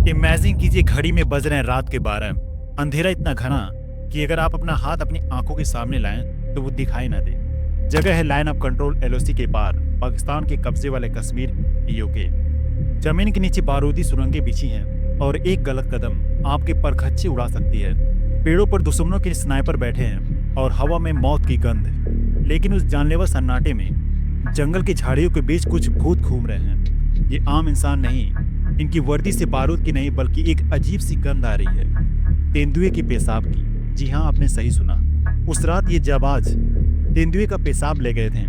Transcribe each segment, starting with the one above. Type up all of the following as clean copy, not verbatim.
Imagine कीजिए घड़ी में बज रहे हैं रात के 12। अंधेरा इतना घना कि अगर आप अपना हाथ अपनी आंखों के सामने लाएं तो वो दिखाई ना दे। जगह है लाइन ऑफ कंट्रोल एलओसी के पार, पाकिस्तान के कब्जे वाले कश्मीर पीओके। जमीन के नीचे बारूदी सुरंगें बिछी हैं और एक गलत कदम आपके परखच्चे उड़ा सकती है। पेड़ों पर दुश्मनों के स्नाइपर बैठे हैं और हवा में मौत की गंध। लेकिन उस जानलेवा सन्नाटे में जंगल की झाड़ियों के बीच कुछ भूत घूम रहे हैं। ये आम इंसान नहीं, इनकी वर्दी से बारूद की नहीं बल्कि एक अजीब सी गंध आ रही है, तेंदुए की पेशाब की। जी हाँ, आपने सही सुना। उस रात ये जाबाज तेंदुए का पेशाब ले गए थे।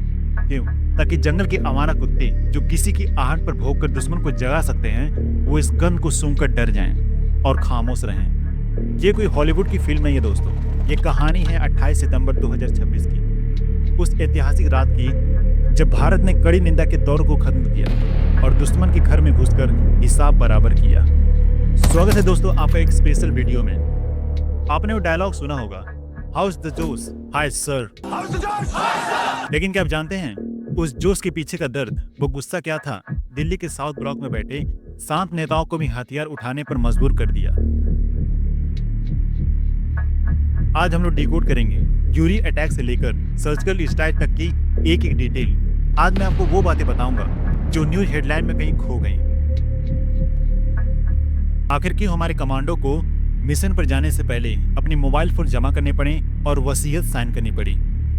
क्यों? ताकि जंगल के आवारा कुत्ते जो किसी की आहट पर भौंककर दुश्मन को जगा सकते हैं, वो इस गंध को सूंघकर डर जाएं और खामोश रहें। ये कोई हॉलीवुड की फिल्म नहीं है दोस्तों, ये कहानी है 28 सितंबर 2026 की, उस ऐतिहासिक रात की जब भारत ने कड़ी निंदा के दौर को खत्म किया और दुश्मन के घर में घुसकर हिसाब बराबर किया। स्वागत है दोस्तों आपका एक स्पेशल वीडियो में। आपने वो डायलॉग सुना होगा, हाउ इज द जोश, हाय सर। लेकिन क्या आप जानते हैं उस जोश के पीछे का दर्द, वो गुस्सा क्या था? दिल्ली के साउथ ब्लॉक में बैठे शांत नेताओं को भी हथियार उठाने पर मजबूर कर दिया। आज हम लोग डिकोड करेंगे यूरी अटैक से लेकर सर्जिकल स्ट्राइक तक की एक एक डिटेल। आज मैं आपको वो बातें बताऊंगा जो न्यूज हेडलाइन में कहीं खो गई। आखिर क्यों हमारे कमांडो को मिशन पर जाने से पहले अपने मोबाइल फोन जमा करने पड़े और वसीयत साइन करनी पड़ी?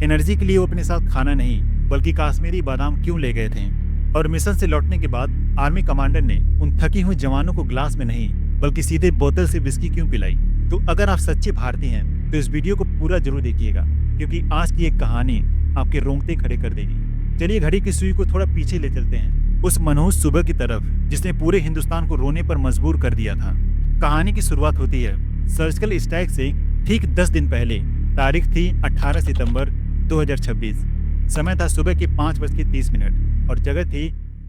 एनर्जी के लिए वो अपने साथ खाना नहीं बल्कि कश्मीरी बादाम क्यों ले गए थे? और मिशन से लौटने के बाद आर्मी कमांडर ने उन थकी हुई जवानों को ग्लास में नहीं बल्कि सीधे बोतल से विस्की क्यों पिलाई? तो अगर आप सच्चे भारतीय हैं तो इस वीडियो को पूरा जरूर देखिएगा, क्योंकि आज की एक कहानी आपके रोंगटे खड़े कर देगी। चलिए घड़ी की सुई को थोड़ा पीछे ले चलते हैं, उस मनहूस सुबह की तरफ जिसने पूरे हिंदुस्तान को रोने पर मजबूर कर दिया था। कहानी की शुरुआत होती है सर्जिकल स्ट्राइक से ठीक 10 दिन पहले। तारीख थी 18 सितंबर 2026। समय था सुबह के 5:30 और जगह थी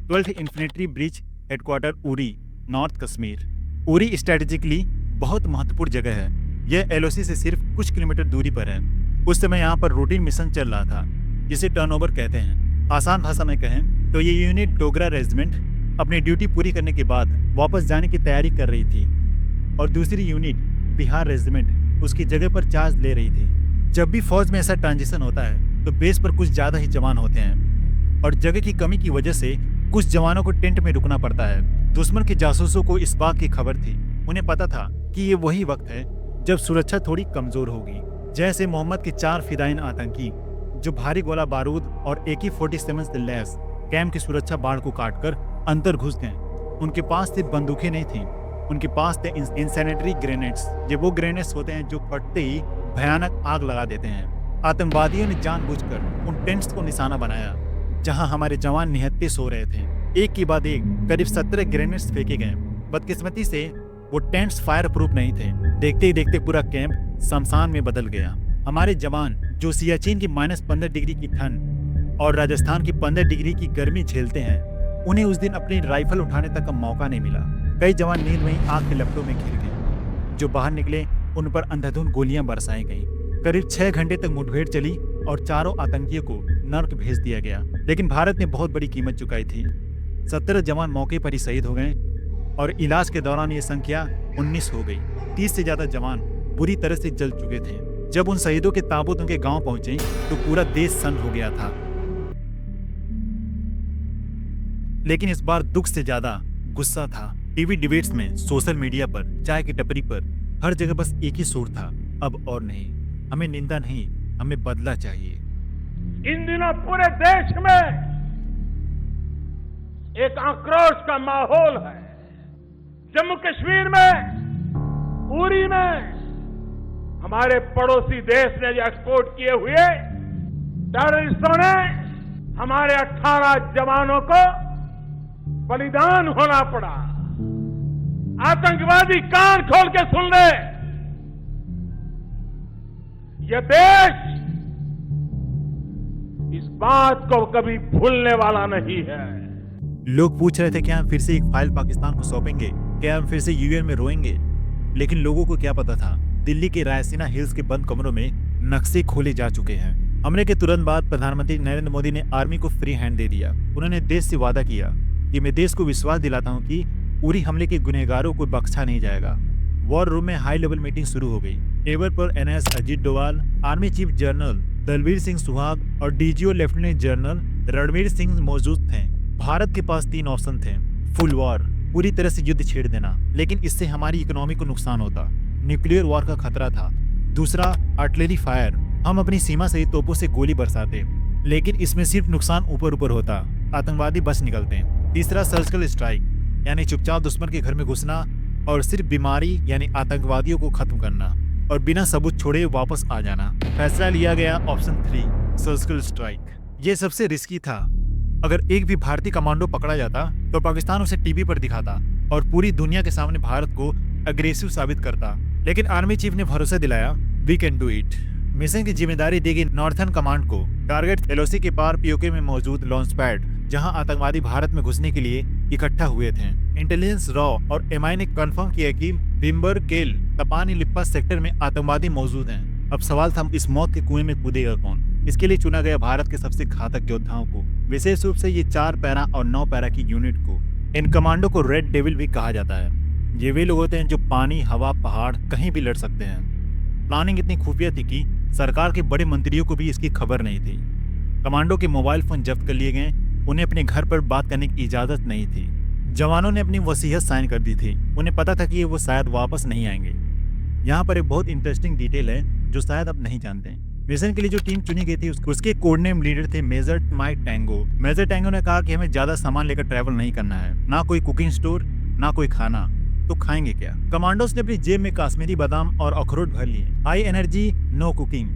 12th infantry bridge headquarter Uri, north Kashmir. Uri strategically बहुत महत्वपूर्ण जगह है। यह एलओसी से सिर्फ कुछ किलोमीटर दूरी पर है। उस समय यहाँ पर रूटीन मिशन चल रहा था जिसे टर्नओवर कहते हैं। आसान भाषा में कहें तो ये यूनिट डोगरा रेजिमेंट अपनी ड्यूटी पूरी करने के बाद वापस जाने की तैयारी कर रही थी और दूसरी यूनिट बिहार रेजिमेंट उसकी जगह पर चार्ज ले रही थी। जब भी फौज में ऐसा ट्रांजिशन होता है तो बेस पर कुछ ज्यादा ही जवान होते हैं और जगह की कमी की वजह से कुछ जवानों को टेंट में रुकना पड़ता है। दुश्मन के जासूसों को इस बात की खबर थी। उन्हें पता था कि ये वही वक्त है जब सुरक्षा थोड़ी कमजोर होगी। जैसे मोहम्मद के 4 फिदायीन आतंकी जो भारी गोला बारूद और AK-47 से लैस कैंप की सुरक्षा बाढ़ को काटकर अंदर घुस गए। उनके पास सिर्फ बंदूकें नहीं थीं, उनके पास थे इंसेनेटरी ग्रेनेड्स। ये वो ग्रेनेड्स होते हैं जो फटते ही भयानक आग लगा देते हैं। आतंकवादियों ने जानबूझकर उन टेंट्स को निशाना बनाया जहां हमारे जवान निहत्थे सो रहे थे। एक के बाद एक करीब 17 ग्रेनेड्स फेंके गए। बदकिस्मती से वो टेंट्स फायर प्रूफ नहीं थे। देखते ही देखते पूरा कैंप शमशान में बदल गया। हमारे जवान जो सियाचिन की -15 डिग्री की ठंड और राजस्थान की 15 डिग्री की गर्मी झेलते हैं, उन्हें उस दिन अपनी राइफल उठाने तक का मौका नहीं मिला। कई जवान नींद में ही आग के लपटों में घिर गए। जो बाहर निकले उन पर अंधाधुंध गोलियां बरसाई गईं। करीब 6 घंटे तक मुठभेड़ चली और चारों आतंकियों को नर्क भेज दिया गया। लेकिन भारत ने बहुत बड़ी कीमत चुकाई थी। 17 जवान मौके पर ही शहीद हो गए और इलाज के दौरान ये संख्या 19 हो गई। 30 से ज्यादा जवान बुरी तरह से जल चुके थे। जब उन शहीदों के ताबूत उनके गांव पहुंचे तो पूरा देश सन्न हो गया था। लेकिन इस बार दुख से ज्यादा गुस्सा था। टीवी डिबेट्स में, सोशल मीडिया पर, चाय की टपरी पर, हर जगह बस एक ही सुर था, अब और नहीं। हमें निंदा नहीं, हमें बदला चाहिए। इन दिनों पूरे देश में एक आक्रोश का माहौल है। जम्मू कश्मीर में, उरी में हमारे पड़ोसी देश ने जो एक्सपोर्ट किए हुए टेररिस्टों ने हमारे 18 जवानों को बलिदान होना पड़ा। आतंकवादी कान खोल के सुन ले, यह देश इस बात को कभी भूलने वाला नहीं है। लोग पूछ रहे थे क्या हम फिर से एक फाइल पाकिस्तान को सौंपेंगे, क्या हम फिर से यूएन में रोएंगे? लेकिन लोगों को क्या पता था, दिल्ली के रायसीना हिल्स के बंद कमरों में नक्शे खोले जा चुके हैं। हमले के तुरंत बाद प्रधानमंत्री नरेंद्र मोदी ने आर्मी को फ्री हैंड दे दिया। उन्होंने देश से वादा किया कि मैं देश को विश्वास दिलाता हूं कि उरी हमले के गुनहगारों को बख्शा नहीं जाएगा। वॉर रूम में हाई लेवल मीटिंग शुरू हो गई। टेबल पर NS Ajit Doval, army chief general Dalbir Singh Suhag और DGO lieutenant general Ranveer Singh मौजूद थे। भारत के पास 3 ऑप्शन थे। फुल वॉर, पूरी तरह से युद्ध छेड़ देना, लेकिन इससे हमारी इकोनॉमी को नुकसान होता। न्यूक्लियर वॉर का खतरा था। दूसरा, आर्टिलरी फायर, हम अपनी सीमा से तोपों से गोली बरसाते, लेकिन इसमें सिर्फ नुकसान ऊपर ऊपर होता, आतंकवादी बच निकलते। तीसरा, सर्जिकल स्ट्राइक, यानी चुपचाप दुश्मन के घर में घुसना और सिर्फ बीमारी यानी आतंकवादियों को खत्म करना और बिना सबूत छोड़े वापस आ जाना। फैसला लिया गया ऑप्शन 3, सर्जिकल स्ट्राइक। ये सबसे रिस्की था। अगर एक भी भारतीय कमांडो पकड़ा जाता तो पाकिस्तान उसे टीवी पर दिखाता और पूरी दुनिया के सामने भारत को अग्रेसिव साबित करता। लेकिन आर्मी चीफ ने भरोसा दिलाया, we can do it. Mission की जिम्मेदारी दी गई नॉर्थर्न कमांड को। टारगेट एलओसी के पार पीओके में मौजूद लॉन्च पैड, जहां आतंकवादी भारत में घुसने के लिए इकट्ठा हुए थे। इंटेलिजेंस रॉ और एमआई ने कंफर्म किया कि बिम्बर केल तपानी लिप्पा सेक्टर में आतंकवादी मौजूद हैं। अब सवाल था, इस मौत के कुएं में कूदेगा कौन? इसके लिए चुना गया भारत के सबसे घातक योद्धाओं को, विशेष रूप से ये 4 पैरा और 9 पैरा की यूनिट को। इन कमांडो को रेड डेविल भी कहा जाता है। ये वे लोग होते हैं जो पानी, हवा, पहाड़ कहीं भी लड़ सकते हैं। प्लानिंग इतनी खुफिया थी कि सरकार के बड़े मंत्रियों को भी इसकी खबर नहीं थी। कमांडो के मोबाइल फोन जब्त कर लिए गए। उन्हें अपने घर पर बात करने की इजाजत नहीं थी। जवानों ने अपनी वसीयत साइन कर दी थी। उन्हें पता था कि वो शायद वापस नहीं आएंगे। यहाँ पर एक बहुत इंटरेस्टिंग डिटेल है जो शायद आप नहीं जानते। मिशन के लिए जो टीम चुनी गई थी उसके कोड नेम लीडर थे major Mike Tango. Major Tango ने कहा कि हमें ज्यादा सामान लेकर ट्रैवल नहीं करना है, ना कोई कुकिंग स्टोर, ना कोई खाना, तो खाएंगे क्या? कमांडोज ने अपनी जेब में काश्मीरी बादाम और अखरोट भर लिए। हाई एनर्जी, नो कुकिंग,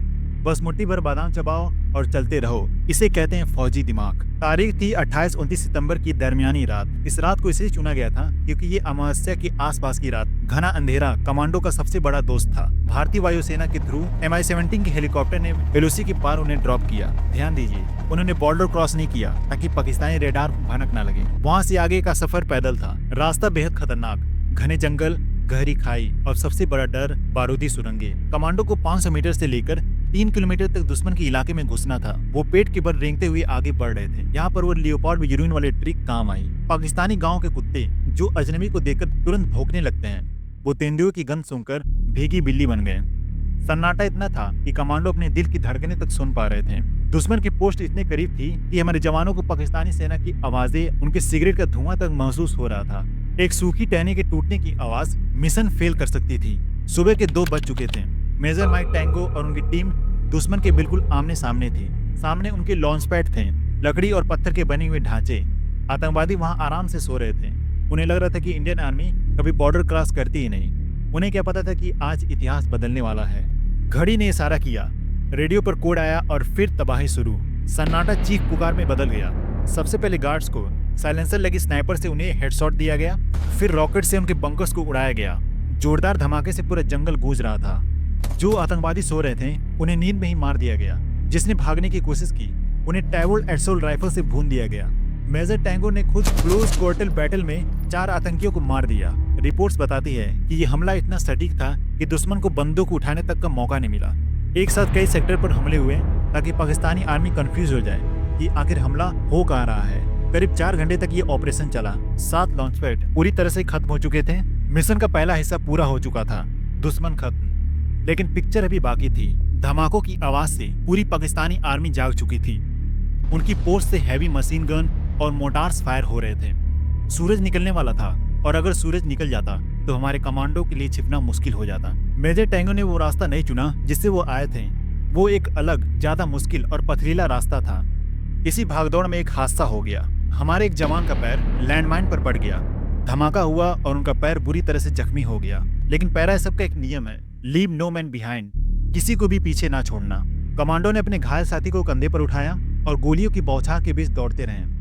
बस मुट्ठी भर बादाम चबाओ और चलते रहो। इसे कहते हैं फौजी दिमाग। तारीख थी 28-29 सितंबर की दरमियानी रात। इस रात को इसलिए चुना गया था क्योंकि ये अमावस्या के आसपास की रात। घना अंधेरा कमांडो का सबसे बड़ा दोस्त था। भारतीय वायुसेना के थ्रू MI-17 के हेलीकॉप्टर ने एलओसी के पार उन्हें ड्रॉप किया। ध्यान दीजिए, उन्होंने बॉर्डर क्रॉस नहीं किया ताकि पाकिस्तानी रेडार भनक न लगे। वहाँ से आगे का सफर पैदल था। रास्ता बेहद खतरनाक, घने जंगल, गहरी खाई और सबसे बड़ा डर बारूदी सुरंगें। कमांडो को 500 मीटर से लेकर 3 किलोमीटर तक दुश्मन के इलाके में घुसना था। वो पेट के बल रेंगते हुए आगे बढ़ रहे थे। यहाँ पर वो लियोपार्ड यूरिन वाले ट्रिक काम आई। पाकिस्तानी गांव के कुत्ते जो अजनबी को देखकर तुरंत भौंकने लगते हैं, वो तेंदुओं की गंध सुनकर भीगी बिल्ली बन गए। सन्नाटा इतना था कि कमांडो अपने दिल की धड़कनें तक सुन पा रहे थे। दुश्मन की पोस्ट इतने करीब थी कि हमारे जवानों को पाकिस्तानी सेना की आवाजें, उनके सिगरेट का धुआं तक महसूस हो रहा था। एक सूखी टहनी के टूटने की आवाज मिशन फेल कर सकती थी। सुबह के 2 बज चुके थे। मेजर माइक टैंगो और उनकी टीम दुश्मन के बिल्कुल आमने सामने थी। सामने उनके लॉन्च पैड थे, लकड़ी और पत्थर के बने हुए ढांचे। आतंकवादी वहां आराम से सो रहे थे। उन्हें लग रहा था कि इंडियन आर्मी कभी बॉर्डर क्रॉस करती ही नहीं। उन्हें क्या पता था कि आज इतिहास बदलने वाला है। घड़ी ने इशारा किया, रेडियो पर कोड आया और फिर तबाही शुरू। सन्नाटा चीख पुकार में बदल गया। सबसे पहले गार्ड्स को साइलेंसर लगी स्नाइपर से उन्हें हेडशॉट दिया गया, फिर रॉकेट से उनके बंकर्स को उड़ाया गया। जोरदार धमाके से पूरा जंगल गूंज रहा था। जो आतंकवादी सो रहे थे उन्हें नींद में ही मार दिया गया। जिसने भागने की कोशिश की उन्हें टैवोल्ड एसोल राइफल से भून दिया गया। मेजर टैंगो ने खुद क्लोज क्वार्टर बैटल में 4 आतंकियों को मार दिया। रिपोर्ट्स बताती है कि ये हमला इतना सटीक था कि दुश्मन को बंदूक उठाने तक का मौका नहीं मिला। एक साथ कई सेक्टर पर हमले हुए ताकि पाकिस्तानी आर्मी कंफ्यूज हो जाए कि आखिर हमला हो कहाँ रहा है। करीब 4 घंटे तक ये ऑपरेशन चला। 7 लॉन्च पैड पूरी तरह से खत्म हो चुके थे। मिशन का पहला हिस्सा पूरा हो चुका था, दुश्मन खत्म। लेकिन पिक्चर अभी बाकी थी। धमाकों की आवाज से पूरी पाकिस्तानी आर्मी जाग चुकी थी। उनकी पोस्ट से हैवी मशीन गन और मोटार्स फायर हो रहे थे। सूरज निकलने वाला था और अगर सूरज निकल जाता तो हमारे कमांडो के लिए छिपना मुश्किल हो जाता। मेजर टैंगो ने वो रास्ता नहीं चुना जिससे वो आए थे। वो एक अलग, ज्यादा मुश्किल और पथरीला रास्ता था। इसी भागदौड़ में एक हादसा हो गया। हमारे एक जवान का पैर लैंडमाइन पर पड़ गया। धमाका हुआ और उनका पैर बुरी तरह से जख्मी हो गया। लेकिन पैरा सबका एक नियम है, लीव नो मैन बिहाइंड, किसी को भी पीछे ना छोड़ना। कमांडो ने अपने घायल साथी को कंधे पर उठाया और गोलियों की बौछार के बीच दौड़ते रहे।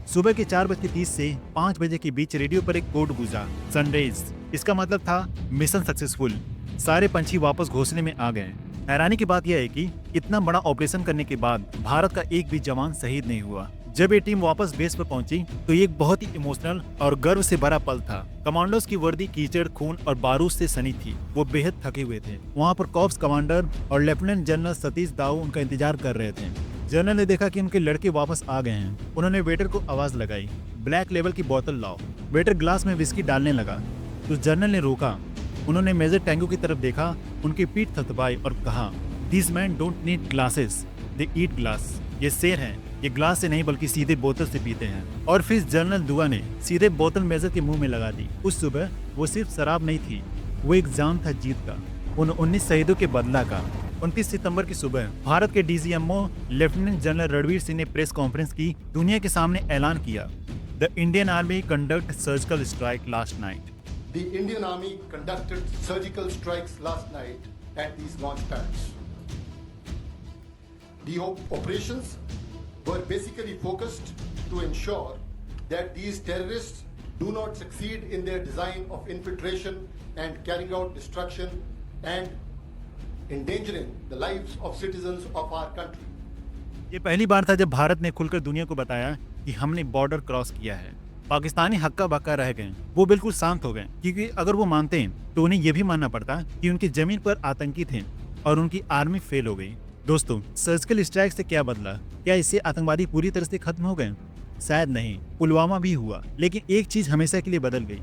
सुबह के 4:30 से 5 बजे के बीच रेडियो पर एक कोड गूंजा, सनराइज। इसका मतलब था मिशन सक्सेसफुल। सारे पंछी वापस घोंसले में आ गए। हैरानी की बात यह है कि इतना बड़ा ऑपरेशन करने के बाद भारत का एक भी जवान शहीद नहीं हुआ। जब ये टीम वापस बेस पर पहुंची तो ये एक बहुत ही इमोशनल और गर्व से भरा पल था। कमांडोज की वर्दी कीचड़, खून और बारूद से सनी थी। वो बेहद थके हुए थे। वहाँ पर कॉर्प्स कमांडर और लेफ्टिनेंट जनरल सतीश दाऊ उनका इंतजार कर रहे थे। जनरल ने देखा कि उनके लड़के वापस आ गए हैं। उन्होंने वेटर को आवाज लगाई, ब्लैक लेबल की बोतल लाओ। वेटर ग्लास में विस्की डालने लगा तो जनरल ने रोका। उन्होंने मेजर टैंगो की तरफ देखा, उनकी पीठ थपथपाई और कहा, this man don't need glasses, they eat glass. ये शेर हैं, ये ग्लास से नहीं बल्कि सीधे बोतल से पीते हैं। और फिर जनरल दुआ ने सीधे बोतल मेजर के मुंह में लगा दी। उस सुबह वो सिर्फ शराब नहीं थी, वो एग्जाम था जीत का, उन 19 शहीदों के बदला का। 29 सितंबर की सुबह भारत के DGMO lieutenant general Ranveer Singh ने प्रेस कॉन्फ्रेंस की, दुनिया के सामने ऐलान किया, the Indian army conduct surgical strike last night. The Indian Army conducted surgical strikes last night at these launch pads. The operations were basically focused to ensure that these terrorists do not succeed in their design of infiltration and carrying out destruction and endangering the lives of citizens of our country. ये पहली बार था जब भारत ने खुलकर दुनिया को बताया कि हमने बॉर्डर क्रॉस किया है। पाकिस्तानी हक्का बक्का रह गए, वो बिल्कुल शांत हो गए, क्योंकि अगर वो मानते तो उन्हें यह भी मानना पड़ता कि उनकी जमीन पर आतंकी थे और उनकी आर्मी फेल हो गई। दोस्तों, सर्जिकल स्ट्राइक से क्या बदला? क्या इससे आतंकवादी पूरी तरह से खत्म हो गए? शायद नहीं, पुलवामा भी हुआ, लेकिन एक चीज हमेशा के लिए बदल गई,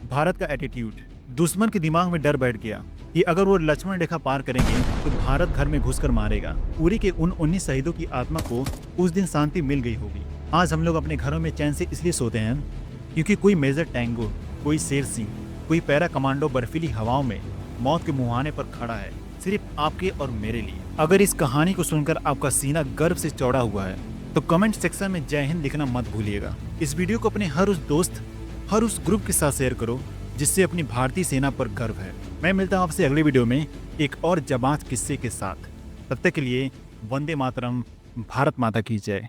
भारत का एटीट्यूड। दुश्मन के दिमाग में डर बैठ गया कि अगर वो लक्ष्मण रेखा पार करेंगे तो भारत घर में घुसकर मारेगा। उरी के उन 19 शहीदों की आत्मा को उस दिन शांति मिल गई होगी। आज हम लोग अपने घरों में चैन से इसलिए सोते हैं क्योंकि कोई मेजर टैंगो, कोई शेर सिंह, कोई पैरा कमांडो बर्फीली हवाओं में मौत के मुहाने पर खड़ा है, सिर्फ आपके और मेरे लिए। अगर इस कहानी को सुनकर आपका सीना गर्व से चौड़ा हुआ है तो कमेंट सेक्शन में जय हिंद लिखना मत भूलिएगा। इस वीडियो को अपने हर उस दोस्त, हर उस ग्रुप के साथ शेयर करो जिससे अपनी भारतीय सेना पर गर्व है। मैं मिलता हूँ आपसे अगले वीडियो में एक और जाबाज किस्से के साथ। तब तक के लिए वंदे मातरम, भारत माता की जय।